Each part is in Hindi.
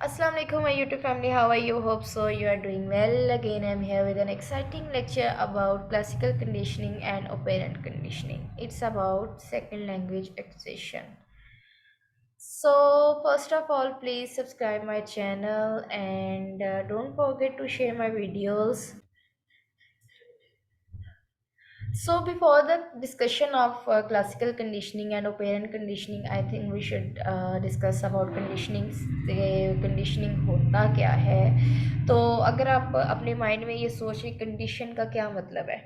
Assalamu alaikum, my YouTube family. How are you? Hope so. You are doing well. Again, I'm here with an exciting lecture about classical conditioning and operant conditioning. It's about second language acquisition. So, first of all, please subscribe my channel and don't forget to share my videos. So before the discussion of classical conditioning and operant conditioning, I think we should discuss about conditioning. Conditioning होता क्या है? तो अगर आप अपने माइंड में ये सोचिए कंडीशन का क्या मतलब है,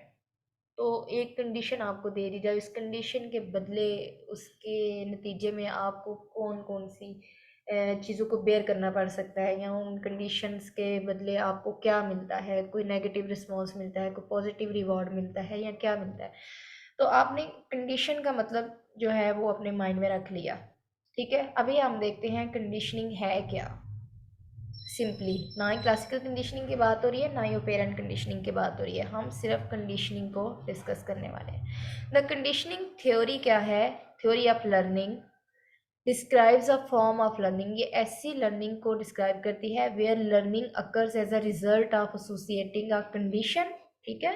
तो एक कंडीशन आपको दे दी जाए, उस कंडीशन के बदले उसके नतीजे में आपको कौन कौन सी चीज़ों को बेयर करना पड़ सकता है, या उन कंडीशंस के बदले आपको क्या मिलता है, कोई नेगेटिव रिस्पॉन्स मिलता है, कोई पॉजिटिव रिवॉर्ड मिलता है, या क्या मिलता है। तो आपने कंडीशन का मतलब जो है वो अपने माइंड में रख लिया। ठीक है, अभी हम देखते हैं कंडीशनिंग है क्या। सिंपली ना ही क्लासिकल कंडीशनिंग की बात हो रही है, ना ही ओपेरेंट कंडीशनिंग की बात हो रही है, हम सिर्फ कंडीशनिंग को डिस्कस करने वाले हैं। द कंडीशनिंग थ्योरी क्या है? Theory of learning describes a form of learning. ये ऐसी लर्निंग को डिस्क्राइब करती है where learning occurs as a result of associating a condition. ठीक है,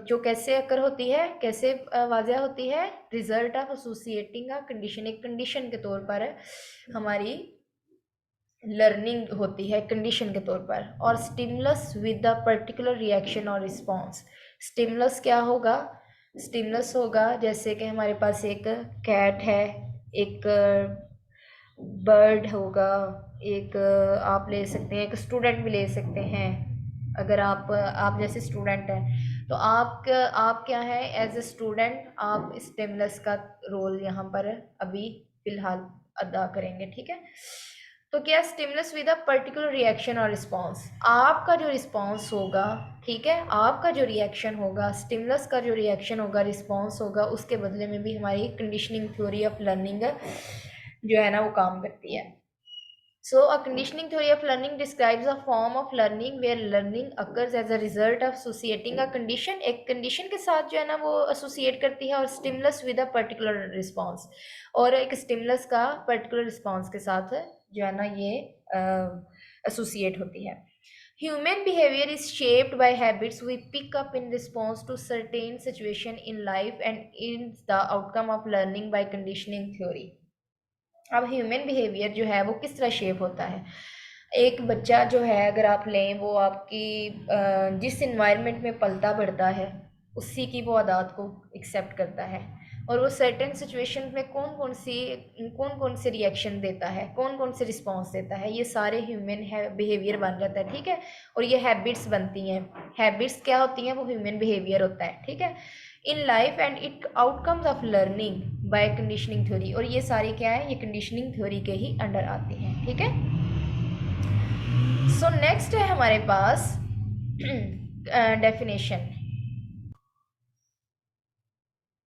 जो कैसे अकर होती है, कैसे वाज़ह होती है? Result of associating a condition, एक कंडीशन के तौर पर हमारी लर्निंग होती है कंडीशन के तौर पर। और stimulus with the particular reaction और रिस्पॉन्स। स्टिमुलस क्या होगा? स्टिमुलस होगा जैसे कि हमारे पास एक कैट है, एक बर्ड होगा, एक आप ले सकते हैं, एक स्टूडेंट भी ले सकते हैं। अगर आप जैसे स्टूडेंट हैं तो आप क्या है, एज ए स्टूडेंट आप स्टिमुलस का रोल यहाँ पर अभी फ़िलहाल अदा करेंगे। ठीक है, तो क्या stimulus with a particular reaction और रिस्पॉन्स, आपका जो रिस्पॉन्स होगा, ठीक है, आपका जो रिएक्शन होगा, स्टिमुलस का जो रिएक्शन होगा, रिस्पॉन्स होगा, उसके बदले में भी हमारी कंडीशनिंग थ्योरी ऑफ लर्निंग जो है ना वो काम करती है। So, a conditioning theory of learning describes a form of learning where learning occurs as a result of associating a condition, एक condition के साथ जो है ना वो associate करती है, और stimulus with a particular response, और एक stimulus का particular response के साथ जो है ना ये associate होती है। Human behavior is shaped by habits we pick up in response to certain situation in life and is the outcome of learning by conditioning theory। अब ह्यूमन बिहेवियर जो है वो किस तरह शेप होता है? एक बच्चा जो है अगर आप लें, वो आपकी जिस इन्वायरमेंट में पलता बढ़ता है उसी की वो आदत को एक्सेप्ट करता है, और वो सर्टेन सिचुएशन में कौन कौन से रिएक्शन देता है, कौन कौन से रिस्पॉन्स देता है, ये सारे ह्यूमन है बिहेवियर बन जाता है। ठीक है, और ये हैबिट्स बनती हैं। हैबिट्स क्या होती हैं? वो ह्यूमन बिहेवियर होता है। ठीक है, in life and it outcomes of learning by conditioning theory, और ये सारी क्या है, ये कंडीशनिंग थ्योरी के ही अंडर आती हैं। ठीक है, सो नेक्स्ट है हमारे पास डेफिनेशन।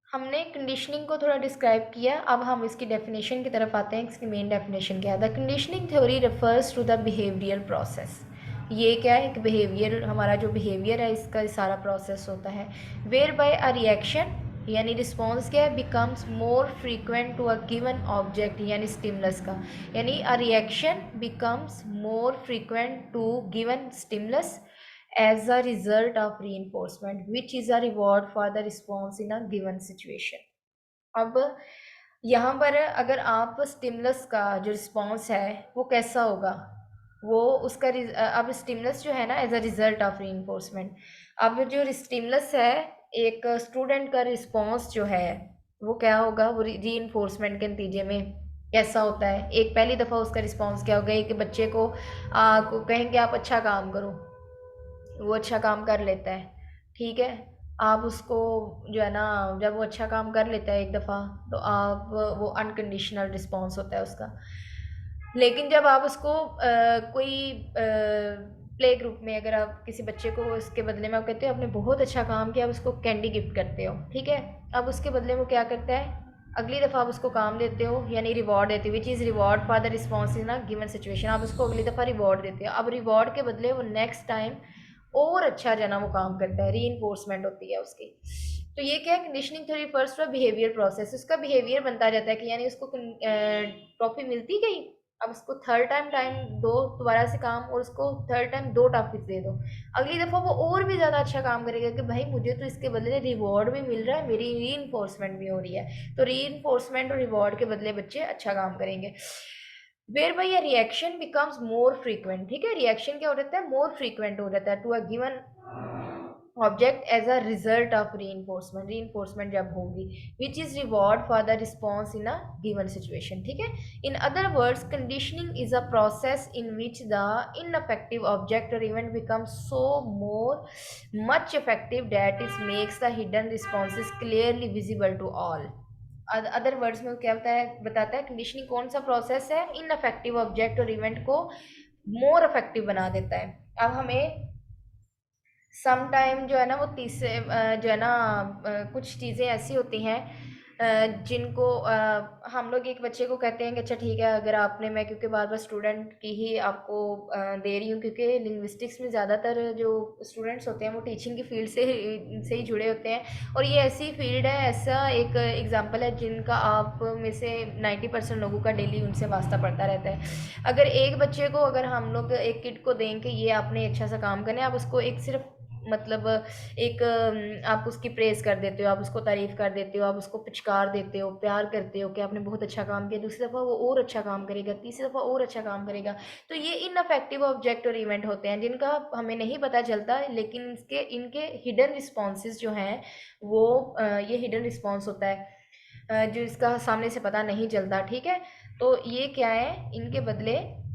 हमने कंडीशनिंग को थोड़ा डिस्क्राइब किया, अब हम इसकी डेफिनेशन की तरफ आते हैं। इसकी मेन डेफिनेशन क्या है? The conditioning theory refers to the behaviour process. ये क्या है? एक बिहेवियर, हमारा जो बिहेवियर है इसका सारा प्रोसेस होता है। वेयर बाय अ रिएक्शन यानी रिस्पॉन्स क्या है, becomes more frequent to a given object यानी स्टिमुलस का, यानी a reaction becomes more frequent to given stimulus as a result of reinforcement which is a reward for the response in a given situation। अब यहाँ पर अगर आप स्टिमुलस का जो रिस्पॉन्स है वो कैसा होगा, वो उसका अब स्टिमुलस जो है ना as a result of reinforcement. अब जो स्टिमुलस है, एक स्टूडेंट का रिस्पॉन्स जो है वो क्या होगा, वो रीइंफोर्समेंट के नतीजे में कैसा होता है। एक पहली दफ़ा उसका रिस्पॉन्स क्या होगा, एक बच्चे को कहेंगे आप अच्छा काम करो, वो अच्छा काम कर लेता है। ठीक है, आप उसको जो है ना, जब वो अच्छा काम कर लेता है एक दफ़ा, तो आप वो अनकंडीशनल रिस्पॉन्स होता है उसका। लेकिन जब आप उसको कोई प्ले ग्रुप में अगर आप किसी बच्चे को इसके बदले में आप कहते हो आपने बहुत अच्छा काम किया, आप उसको कैंडी गिफ्ट करते हो। ठीक है, अब उसके बदले वो क्या करता है, अगली दफ़ा आप उसको काम देते हो यानी रिवॉर्ड देते हो, which is reward for the response in a given situation. आप उसको अगली दफ़ा रिवॉर्ड देते हो, अब रिवॉर्ड के बदले वो नेक्स्ट टाइम और अच्छा जो है ना वो काम करता है, री होती है उसकी। तो ये क्या है, conditioning theory first behaviour process, उसका बिहेवियर बनता जाता है कि यानी उसको ट्रॉफी मिलती गई, अब उसको थर्ड टाइम टाइम दो दोबारा से काम, और उसको थर्ड टाइम 2 टॉपिक्स दे दो। अगली दफ़ा वो और भी ज़्यादा अच्छा काम करेगा कि भाई मुझे तो इसके बदले रिवॉर्ड भी मिल रहा है, मेरी रीइंफोर्समेंट भी हो रही है। तो रीइंफोर्समेंट और रिवॉर्ड के बदले बच्चे अच्छा काम करेंगे। Where by a reaction becomes more frequent, ठीक है, रिएक्शन क्या हो जाता है, मोर फ्रीक्वेंट हो जाता है to a given object as a result of reinforcement जब होगी, which is reward for the response in a given situation, ठीक है। In other words conditioning is a process in which the ineffective object और event become so more much effective that is makes the hidden responses clearly visible to all. Other words में क्या बताता है कंडीशनिंग कौन सा प्रोसेस है, इनअफेक्टिव ऑब्जेक्ट और इवेंट को मोर इफेक्टिव बना देता है। अब हमें सम टाइम जो है ना वो तीसरे जो है ना कुछ चीज़ें ऐसी होती हैं जिनको हम लोग एक बच्चे को कहते हैं कि अच्छा ठीक है, अगर आपने, मैं क्योंकि बार बार स्टूडेंट की ही आपको दे रही हूँ, क्योंकि लिंग्विस्टिक्स में ज़्यादातर जो स्टूडेंट्स होते हैं वो टीचिंग की फील्ड से ही जुड़े होते हैं, और ये ऐसी फील्ड है, ऐसा एक एग्जांपल है जिनका आप में से 90% लोगों का डेली उनसे वास्ता पड़ता रहता है। अगर एक बच्चे को, अगर हम लोग एक किड को दें कि ये आपने अच्छा सा काम करना है, आप उसको एक सिर्फ मतलब एक आप उसकी प्रेज़ कर देते हो, आप उसको तारीफ़ कर देते हो, आप उसको पुचकार देते हो, प्यार करते हो कि आपने बहुत अच्छा काम किया, दूसरी दफ़ा वो और अच्छा काम करेगा, तीसरी दफ़ा और अच्छा काम करेगा। तो ये इनअफेक्टिव ऑब्जेक्ट और इवेंट होते हैं जिनका हमें नहीं पता चलता, लेकिन इनके हिडन रिस्पॉन्सेज जो हैं वो ये हिडन रिस्पॉन्स होता है जो इसका सामने से पता नहीं चलता, ठीक है। तो ये क्या है, इनके बदले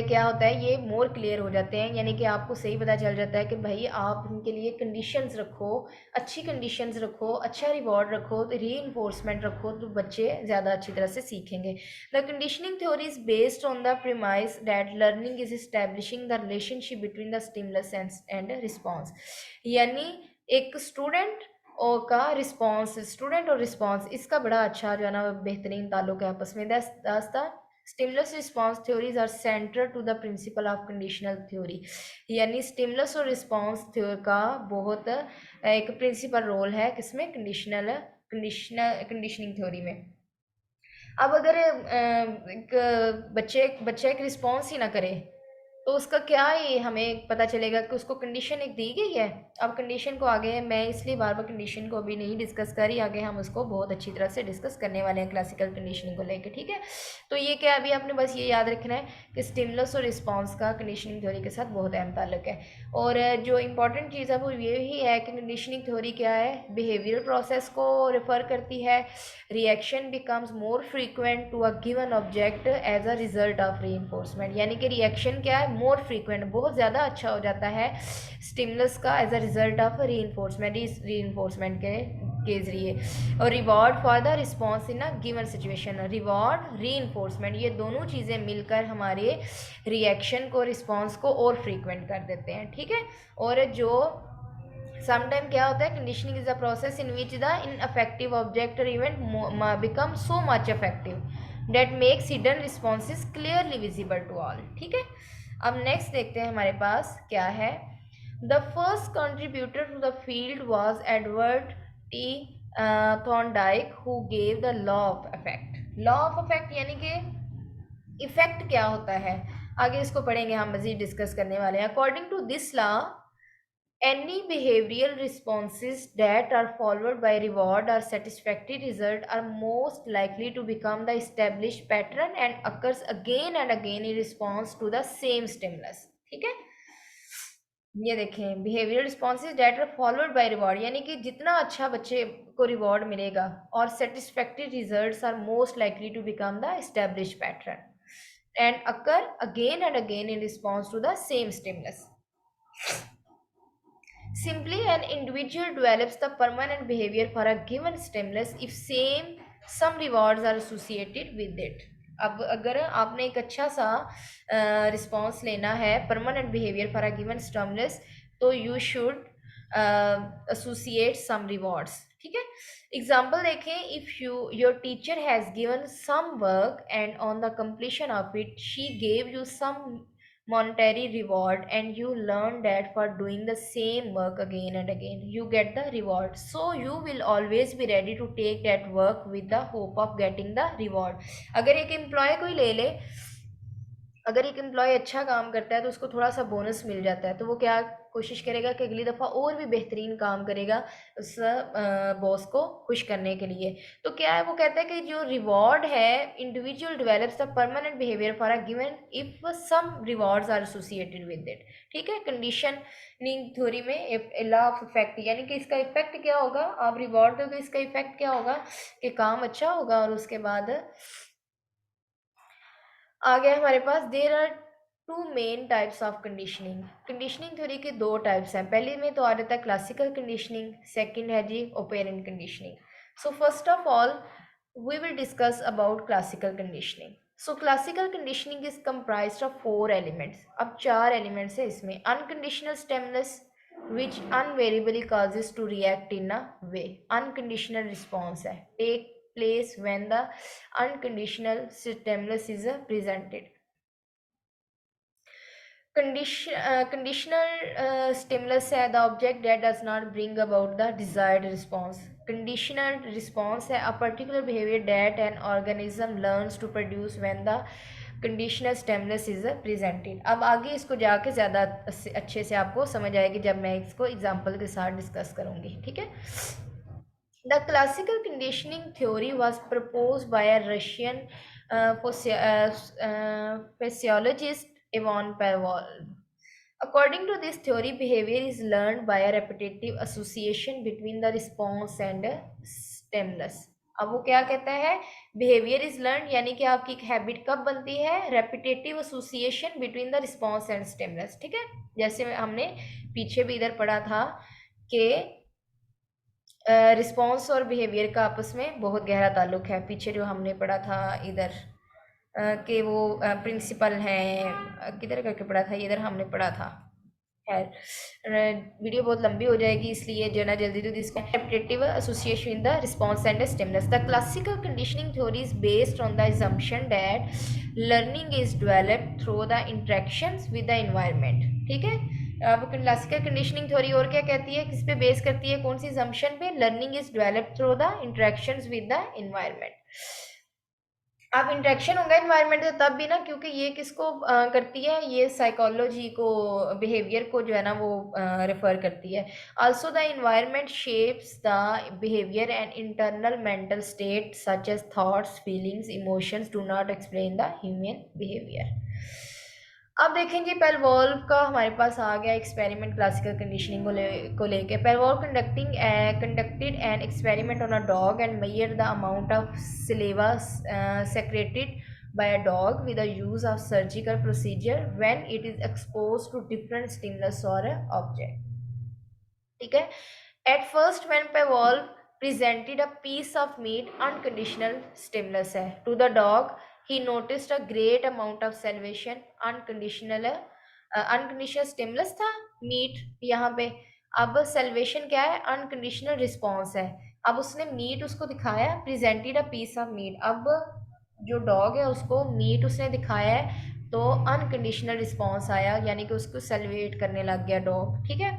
क्या होता है, ये मोर क्लियर हो जाते हैं, यानी कि आपको सही पता चल जाता है कि भाई आप इनके लिए कंडीशंस रखो, अच्छी कंडीशंस रखो, अच्छा रिवॉर्ड रखो, तो री इन्फोर्समेंट रखो, तो बच्चे ज़्यादा अच्छी तरह से सीखेंगे। The conditioning theory is based on the premise that learning is establishing the relationship between the stimulus and response, यानी एक स्टूडेंट और रिस्पॉन्स, इसका बड़ा अच्छा जो है ना बेहतरीन ताल्लुक है आपस में। The stimulus response theories are central to the principle of conditional theory, यानी स्टिमुलस और रिस्पॉन्स का बहुत एक प्रिंसिपल रोल है किसमें, कंडीशनिंग थ्योरी में। अब अगर एक बच्चा एक रिस्पॉन्स ही ना करे, तो उसका क्या ये हमें पता चलेगा कि उसको कंडीशन एक दी गई है। अब कंडीशन को आगे मैं इसलिए बार बार कंडीशन को अभी नहीं डिस्कस करी, आगे हम उसको बहुत अच्छी तरह से डिस्कस करने वाले हैं क्लासिकल कंडीशनिंग को लेके, ठीक है। तो ये क्या, अभी आपने बस ये याद रखना है कि स्टिमुलस और रिस्पॉन्स का कंडीशनिंग थ्योरी के साथ बहुत अहम ताल्लुक है। और जो इंपॉर्टेंट चीज़ है वो ये ही है कि कंडीशनिंग थ्योरी क्या है, बिहेवियर प्रोसेस को रेफर करती है। Reaction becomes more frequent to a given object as a result of re, यानी कि रिएक्शन क्या है, मोर फ्रीक्वेंट, बहुत ज़्यादा अच्छा हो जाता है स्टिमुलस का एज अ रिजल्ट ऑफ री के ज़रिए। और reward for the response in a given situation, reward री, ये दोनों चीज़ें मिलकर हमारे रिएक्शन को, रिस्पॉन्स को और फ्रीक्वेंट कर देते हैं, ठीक है। और जो समटाइम क्या होता है, conditioning is a process in which the ineffective object और event become so much effective that makes hidden responses clearly visible to all, ठीक है। अब नेक्स्ट देखते हैं हमारे पास क्या है। The first contributor to the field was Edward T Thorndike who gave the law of effect. Law of effect यानी कि इफेक्ट क्या होता है, आगे इसको पढ़ेंगे, हम मजीद डिस्कस करने वाले हैं। According to this law, any behavioral responses that are followed by reward or satisfactory result are most likely to become the established pattern and occurs again and again in response to the same stimulus, ठीक है। ये देखें, behavioural responses that are followed by reward, यानी कि जितना अच्छा बच्चे को रिवॉर्ड मिलेगा, और satisfactory results are most likely to become the establish pattern and occur again and again in response to the same stimulus. Simply, an individual develops the permanent behavior for a given stimulus if some rewards are associated with it. अब अगर आपने एक अच्छा सा रिस्पॉन्स लेना है, permanent behaviour for a given stimulus, तो you should associate some rewards, ठीक है। एग्जाम्पल देखें, if your teacher has given some work and on the completion of it she gave you some monetary reward, and you learn that for doing the same work again and again you get the reward, so you will always be ready to take that work with the hope of getting the reward. अगर एक एम्प्लॉय कोई ले ले, अगर एक एम्प्लॉय अच्छा काम करता है तो उसको थोड़ा सा बोनस मिल जाता है, तो वो क्या कोशिश करेगा कि अगली दफ़ा और भी बेहतरीन काम करेगा उस बॉस को खुश करने के लिए। तो क्या है, वो कहता है कि जो रिवॉर्ड है, individual develops the permanent behaviour for a given if some rewards are associated with it. ठीक है, कंडीशनिंग थ्योरी में लॉ ऑफ इफेक्ट, यानी कि इसका इफेक्ट क्या होगा, आप रिवॉर्ड दोगे, इसका इफेक्ट क्या होगा कि काम अच्छा होगा। और उसके बाद आ गया हमारे पास, there are two main types of conditioning. Conditioning theory के दो टाइप्स हैं, पहले में तो आ रहा था क्लासिकल कंडीशनिंग, सेकंड है जी operant conditioning. So first of all we will discuss about classical conditioning. So classical conditioning is comprised of 4 elements. अब 4 एलिमेंट्स है इसमें। Unconditional stimulus which invariably causes to react in a way, unconditional response है, take place when the unconditional stimulus is presented. Conditional stimulus है the object that does not bring about the desired response. Conditional response है a particular behavior that an organism learns to produce when the conditional stimulus is presented. अब आगे इसको जाके ज़्यादा अच्छे से आपको समझ आएगी जब मैं इसको एग्जांपल के साथ डिस्कस करूँगी। ठीक है, the classical conditioning theory was proposed by a Russian physiologist Ivan Pavlov. According to this theory, behavior is learned by a repetitive association between the response and stimulus. अब वो क्या कहता है, बिहेवियर इज लर्न, यानी कि आपकी एक हैबिट कब बनती है, repetitive association between the response and stimulus. ठीक है, जैसे हमने पीछे भी इधर पढ़ा था कि रिस्पॉन्स और बिहेवियर का आपस में बहुत गहरा ताल्लुक है, पीछे जो हमने पढ़ा था इधर कि वो प्रिंसिपल हैं, किधर करके पढ़ा था, इधर हमने पढ़ा था। खैर, वीडियो बहुत लंबी हो जाएगी इसलिए जो है ना जल्दी जल्दी इसका repetitive association in the response and stimulus. The classical conditioning theory is based on the assumption that learning is developed through the interactions with the environment. ठीक है, अब क्लासिकल कंडीशनिंग थ्योरी और क्या कहती है, किस पे बेस करती है, कौन सी assumption पे, learning is developed through the interactions with the environment. अब इंटरेक्शन होगा एनवायरनमेंट से तब भी ना, क्योंकि ये किसको करती है, ये साइकोलॉजी को, बिहेवियर को जो है ना वो रेफर करती है। Also the environment shapes the behaviour and internal mental state such as thoughts, feelings, emotions do not explain the human behaviour. अब देखें जी, पेलवॉल्व का हमारे पास आ गया एक्सपेरिमेंट क्लासिकल कंडीशनिंग को लेके। Pavlov conducted an experiment on a dog and measured the amount of saliva secreted by a dog with the use of surgical procedure when it is exposed to different stimulus or object. ठीक है, at first when Pavlov presented a piece of meat, unconditional stimulus है, to the dog, he noticed a great amount of salivation, unconditional stimulus था मीट यहाँ पे। अब सेल्वेशन क्या है, अनकंडीशनल रिस्पॉन्स है। अब उसने मीट उसको दिखाया, presented a piece of meat. अब जो डॉग है उसको मीट उसने दिखाया है तो अनकंडीशनल रिस्पॉन्स आया, यानी कि उसको सेलिब्रेट करने लग गया डॉग। ठीक है,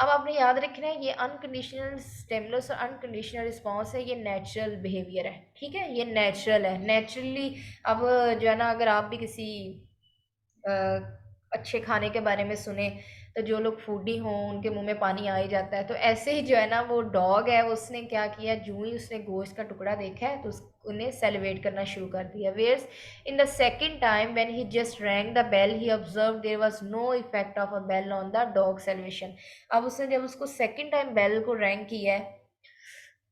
अब आपने याद रखना है ये अनकंडीशनल स्टिमुलस और अनकंडीशनल रिस्पॉन्स है, ये नेचुरल बिहेवियर है। ठीक है, ये नेचुरल है, नेचुरली। अब जो है ना, अगर आप भी किसी अच्छे खाने के बारे में सुने तो जो लोग फूडी हों उनके मुंह में पानी आ ही जाता है। तो ऐसे ही जो है ना वो डॉग है, उसने क्या किया, जो ही उसने गोश्त का टुकड़ा देखा है तो उन्हें सेलिब्रेट करना शुरू कर दिया। Whereas in the second time when he just rang the bell he observe there was no effect of a bell on the dog celebration. अब उसने जब उसको सेकेंड टाइम बेल को रैंग किया है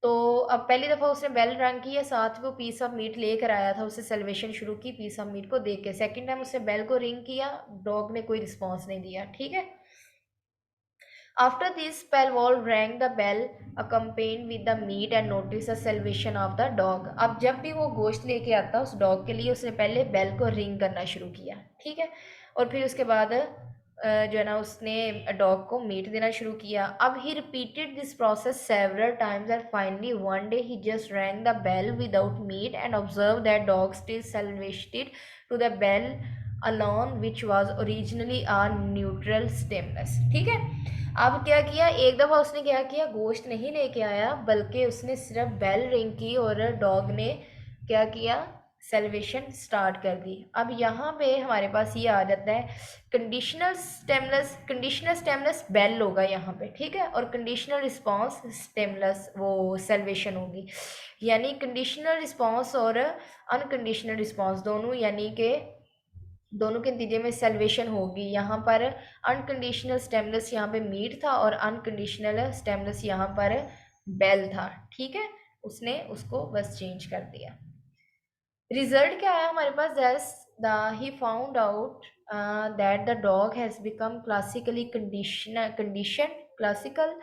तो अब पहली दफ़ा उसने बेल रंग की है, साथ में वो पीस ऑफ मीट लेकर आया था, उससे सेलिब्रेशन शुरू की पीस ऑफ मीट को देख के। सेकेंड टाइम उसने बेल को रिंग किया, डॉग ने कोई रिस्पॉन्स नहीं दिया। ठीक है, after this Pavlov rang the bell accompanied with the meat and noticed the salvation of the dog. अब जब भी वो गोश्त लेके आता उस डॉग के लिए उसने पहले बेल को रिंग करना शुरू किया। ठीक है, और फिर उसके बाद जो है ना उसने डॉग को मीट देना शुरू किया। अब he repeated this process several times and finally one day he just rang the bell without meat and observe that dog still salivated to the bell a lawn which was originally a neutral stimulus. ठीक है, अब क्या किया, एक दफ़ा उसने क्या किया, गोश्त नहीं लेके आया बल्कि उसने सिर्फ बेल रिंग की और डॉग ने क्या किया, सेलिब्रेशन स्टार्ट कर दी। अब यहाँ पे हमारे पास ये आ जाता है कंडीशनल स्टेमलेस बेल होगा यहाँ पे, ठीक है, और कंडीशनल रिस्पॉन्स स्टेमलेस वो सेलिब्रेशन होगी। यानी कंडीशनल रिस्पॉन्स और अनकंडीशनल रिस्पॉन्स दोनों, यानी कि दोनों के नतीजे में सेलिब्रेशन होगी। यहाँ पर अनकंडीशनल स्टेमलेस यहाँ पे मीट था और अनकंडीशनल स्टेमलेस यहाँ पर बेल था, ठीक है, उसने उसको बस चेंज कर दिया। रिजल्ट क्या आया हमारे पास, he found out that the dog has become classically condition classical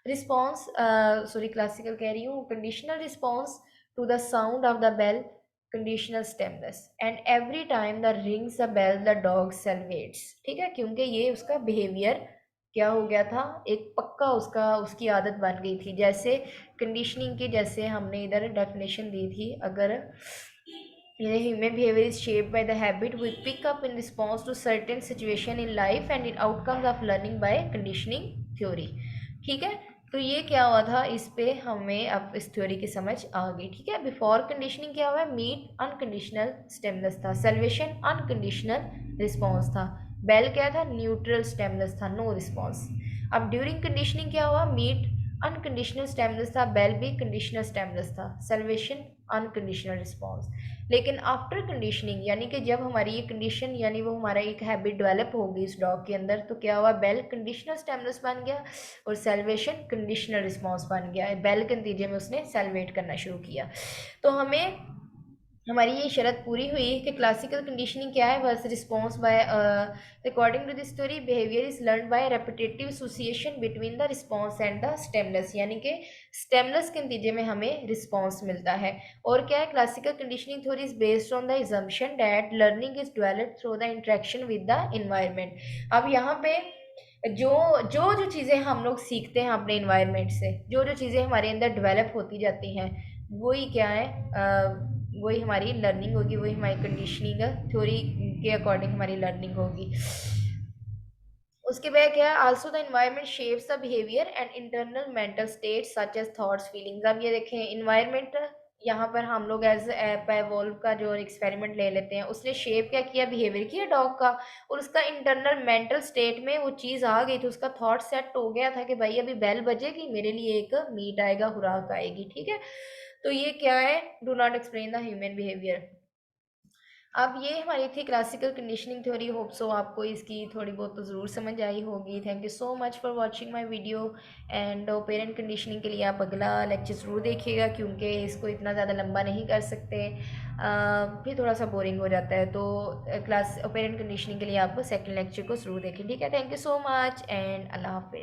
response classical कह रही हूँ, conditional response to the sound of the bell, conditional stimulus, and every time the rings the bell the dog salivates. ठीक है, क्योंकि ये उसका बिहेवियर क्या हो गया था, एक पक्का उसकी आदत बन गई थी। जैसे कंडीशनिंग की, जैसे हमने इधर डेफिनेशन दी थी, अगर human behavior is shaped by the habit we pick up in response to certain situation in life and in outcomes of learning by conditioning theory। ठीक है, तो ये क्या हुआ था, इस पे हमें अब इस थ्योरी की समझ आ गई। ठीक है, बिफोर कंडीशनिंग क्या हुआ, मीट अनकंडीशनल स्टेमलेस था, सेल्वेशन अनकंडीशनल रिस्पॉन्स था, बेल क्या था, न्यूट्रल स्टेमलेस था, नो रिस्पॉन्स। अब ड्यूरिंग कंडीशनिंग क्या हुआ, मीट अनकंडीशनल स्टेमलेस था, बेल भी कंडीशनल स्टेमलेस था, सेल्वेशन अनकंडीशनल रिस्पॉन्स। लेकिन आफ्टर कंडीशनिंग, यानी कि जब हमारी ये कंडीशन, यानी वो हमारा एक हैबिट डेवलप होगी इस डॉग के अंदर, तो क्या हुआ, बेल कंडीशनल स्टेमलेस बन गया और सेल्वेशन कंडीशनल रिस्पॉन्स बन गया। बेल के नतीजे में उसने सेल्वेट करना शुरू किया। तो हमें हमारी ये शर्त पूरी हुई कि क्लासिकल कंडीशनिंग क्या है, बस response by according to this theory behaviour is learn by repetitive association between the response and the stimulus, यानी कि स्टेमलेस के नतीजे में हमें रिस्पॉन्स मिलता है। और क्या है, classical conditioning theory is based on the assumption that learning is developed through the interaction with the environment. अब यहाँ पे जो जो जो चीज़ें हम लोग सीखते हैं अपने इन्वायरमेंट से, जो जो चीज़ें हमारे अंदर डेवलप होती जाती हैं, वही क्या है, वही हमारी लर्निंग होगी, वही हमारी कंडीशनिंग थ्योरी के अकॉर्डिंग हमारी लर्निंग होगी। उसके बाद क्या है, also the environment shapes the behaviour and internal mental state such as thoughts feelings. अब ये देखें, इन्वायरमेंट यहाँ पर हम लोग एज पैवोल्व का जो एक्सपेरिमेंट ले लेते हैं, उसने शेप क्या किया, बिहेवियर किया डॉग का, और उसका इंटरनल मेंटल स्टेट में वो चीज़ आ गई थी, उसका थॉट सेट हो गया था कि भाई अभी बेल बजेगी, मेरे लिए एक मीट आएगा, खुराक आएगी। ठीक है, तो ये क्या है, do not explain the human behaviour. अब ये हमारी थी classical conditioning theory. Hope so आपको इसकी थोड़ी बहुत तो ज़रूर समझ आई होगी। Thank you so much for watching my video. And parent conditioning के लिए आप अगला लेक्चर ज़रूर देखिएगा, क्योंकि इसको इतना ज़्यादा लंबा नहीं कर सकते, फिर थोड़ा सा बोरिंग हो जाता है। तो क्लास पेरेंट कंडीशनिंग के लिए आप सेकेंड लेक्चर को ज़रूर देखें। ठीक है, thank you so much and अल्लाह हाफिज़।